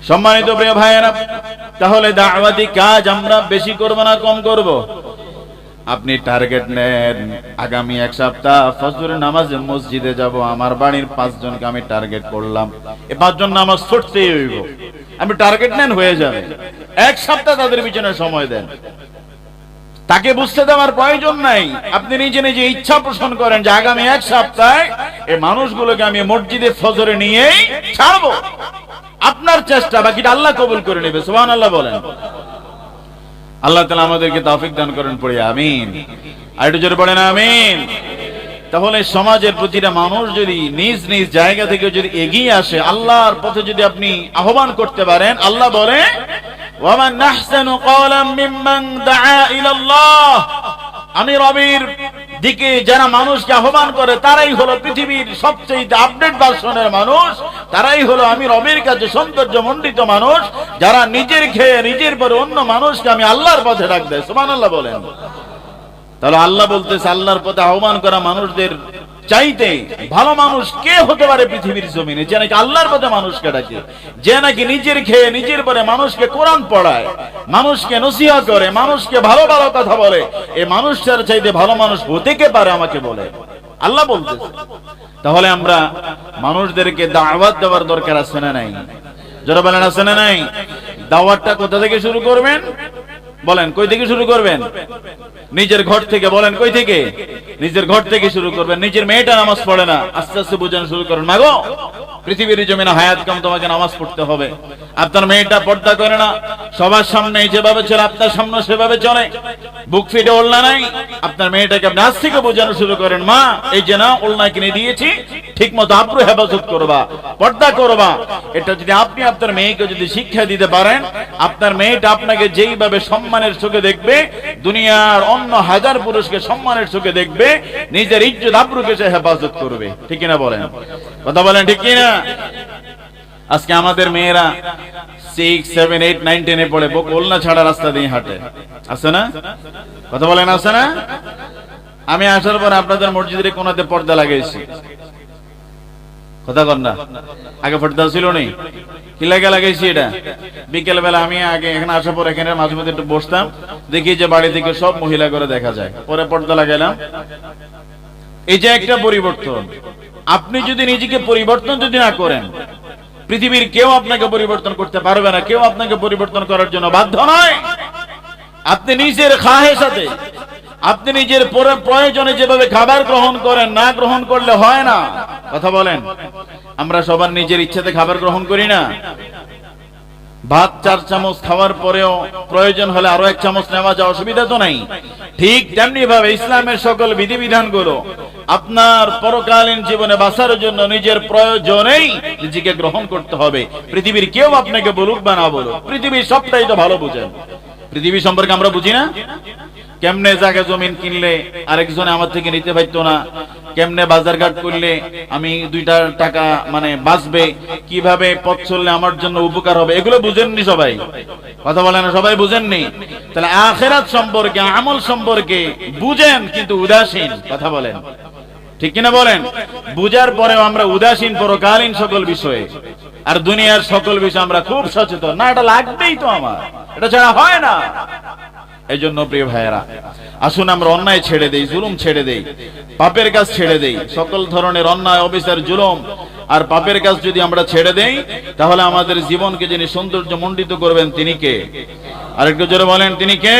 সম্মানিত প্রিয় ভাইয়েরা, তাহলে দাওয়াতি কাজ আমরা বেশি করব না কম করব? আপনি টার্গেট নেন, আগামী এক সপ্তাহ ফজরের নামাজে মসজিদে যাব, আমার বাড়ির 5 জনকে আমি টার্গেট করলাম, এই 5 জন নামাজ ছুটতেই হইব। আপনি টার্গেট নেন, হয়ে যাবে। এক সপ্তাহ তাদের পিছনে সময় দেন, তাকে বুঝতে দেওয়ার প্রয়োজন নাই। আপনি নিজে নিজে ইচ্ছা পোষণ করেন যে আগামী এক সপ্তাহে এই মানুষগুলোকে আমি মসজিদে ফজরে নিয়েই ছাড়বো। আপনার চেষ্টা, বাকিটা আল্লাহ কবুল করে নেবে। সুবহানাল্লাহ বলেন। আল্লাহ তাআলা আমাদেরকে তৌফিক দান করেন, পড়ি আমিন। আর একটু জোরে বলেন আমিন। তাহলে সমাজের প্রতিটা মানুষ যদি নিজ নিজ জায়গা থেকে যদি এগিয়ে আসে, আল্লাহর পথে যদি আপনি আহ্বান করতে পারেন, আল্লাহ বলে ওয়ামান আহসানু ক্বালাম মিম্মান দাআ ইলাল্লাহ, আমি রবের দিকে যারা মানুষকে আহ্বান করে তারাই হলো পৃথিবীর সবচেয়ে আপডেট ভার্সনের মানুষ, তারাই হলো আমি রবের কাছে সৌন্দর্য মণ্ডিত মানুষ, যারা নিজের খেয়ে নিজের পরে অন্য মানুষকে আমি আল্লাহর পথে ডাক দেয়। সুবহানাল্লাহ বলেন। তাহলে আল্লাহ বলতেছে, আল্লাহর পথে আহ্বান করা মানুষদের চাইতে ভালো মানুষ কে হতে পারে পৃথিবীর জমিনে, যে নাকি আল্লাহর পথে মানুষকে ডাকে, যে নাকি নিজের খেয়ে নিজের পরে মানুষকে কোরআন পড়ায়, মানুষকে নসিহত করে, মানুষকে ভালো ভালো কথা বলে। এই মানুষটার চাইতে ভালো মানুষ হতে কে পারে আমাকে বলে, আল্লাহ বলতেছে। তাহলে আমরা মানুষদেরকে দাওয়াত দেওয়ার দরকার আছে না নাই? যারা বলেন আছে না নাই? দাওয়াতটা কোথা থেকে শুরু করবেন বলেন? কই থেকে শুরু করবেন? নিজের ঘর থেকে। বলেন কই থেকে? নিজের ঘর থেকে শুরু করবেন। নিজের মেয়েটা নামাজ পড়ে না, আস্তে আস্তে বোঝানো শুরু করেন, মাগো পৃথিবীর জমিনে হায়াত কম, তোমাকে নামাজ পড়তে হবে। আপনার মেয়েটা পর্দা করে না, সবার সামনে যেভাবে চলে আপনার সামনে সেভাবে চলে, বুক ফিটে ওড়না নাই, আপনার মেয়েটাকে আপনি আজ থেকে বোঝানো শুরু করেন, মা এই যে না ওড়না কিনে দিয়েছি, ঠিক মতো আব্রু হেফাজত করবা, পর্দা করবা। এটা যদি আপনি আপনার মেয়েকে যদি শিক্ষা দিতে পারেন, আপনার মেয়েটা আপনাকে যেইভাবে সম্মানের চোখে দেখবে, দুনিয়ার অন্য হাজার পুরুষকে সম্মানের চোখে দেখবে, নিজের ইজ্জত আব্রুকে সে হেফাজত করবে। ঠিক কিনা বলেন? কথা বলেন ঠিক কিনা? আজকে আমাদের মেয়েরা 6, 7, 8, 9, 10 পড়ে ওলনা ছাড়া রাস্তা দিয়ে হাঁটে, আছে না? কথা বলেন আছে না? আমি আসার পর আপনাদের মসজিদের কোনাতে পর্দা লাগাইছি, কথা কর না? আগে পর্দা ছিল নি, কি লাগে লাগাইছি এটা? বিকেল বেলা আমি আগে এখানে আসার পর এখানে মাঝে মধ্যে একটু বসতাম, দেখি যে বাড়ি থেকে সব মহিলা করে দেখা যায়, পরে পর্দা লাগাইলাম। এই যে একটা পরিবর্তন, আপনি যদি নিজেকে পরিবর্তন যদি না করেন, পৃথিবীর কেউ আপনাকে পরিবর্তন করতে পারবে না, কেউ আপনাকে পরিবর্তন করার জন্য বাধ্য নয়। আপনি নিজের খাহেসাতে, আপনি নিজের প্রয়োজনে যেভাবে খাবার গ্রহণ করেন, না গ্রহণ করলে হয় না। কথা বলেন। আমরা সবার নিজের ইচ্ছাতে খাবার গ্রহণ করি না। ভাত 4 চামচ খাওয়ার পরেও প্রয়োজন হলে আরো 1 চামচ নেওয়া যায়, অসুবিধা তো নাই। ঠিক তেমনি ভাবে ইসলামের সকল বিধিবিধানগুলো আপনার পরকালীন জীবনে বাঁচার জন্য নিজের প্রয়োজনেই নিজেকে গ্রহণ করতে হবে। পৃথিবীর কেউ আপনাকে বলুক বা না বলুক, পৃথিবীর সবটাই তো ভালো বুঝেন। পৃথিবী সম্পর্কে আমরা বুঝি না? কেমনে জায়গা জমিন কিনলে আরেকজনে আমার থেকে নিতে পারতো না, কেমনে বাজারঘাট করলে আমি 2টা টাকা মানে বাঁচবে, কিভাবে পথ চললে আমার জন্য উপকার হবে, এগুলো বুঝেননি সবাই। কথা বলেন না, সবাই বুঝেননি। তাহলে আখিরাত সম্পর্কে, আমল সম্পর্কে বুঝেন কিন্তু উদাসীন। কথা বলেন ঠিক কিনা বলেন? বুঝার পরেও আমরা উদাসীন পরকালীন সকল বিষয়ে, আর দুনিয়ার সকল বিষয়ে আমরা খুব সচেতন। না, এটা লাগবেই তো আমার, এটা ছাড়া হয় না। এই জন্য প্রিয় ভাইয়েরা, আসুন আমরা অন্যায় ছেড়ে দেই, জুলুম ছেড়ে দেই, পাপের কাজ ছেড়ে দেই। সকল ধরনের অন্যায়, অবিচার, জুলুম আর পাপের কাজ যদি আমরা ছেড়ে দেই, তাহলে আমাদের জীবনকে যিনি সৌন্দর্য মণ্ডিত করবেন তিনি কে? আরেকটু জোরে বলেন, তিনি কে?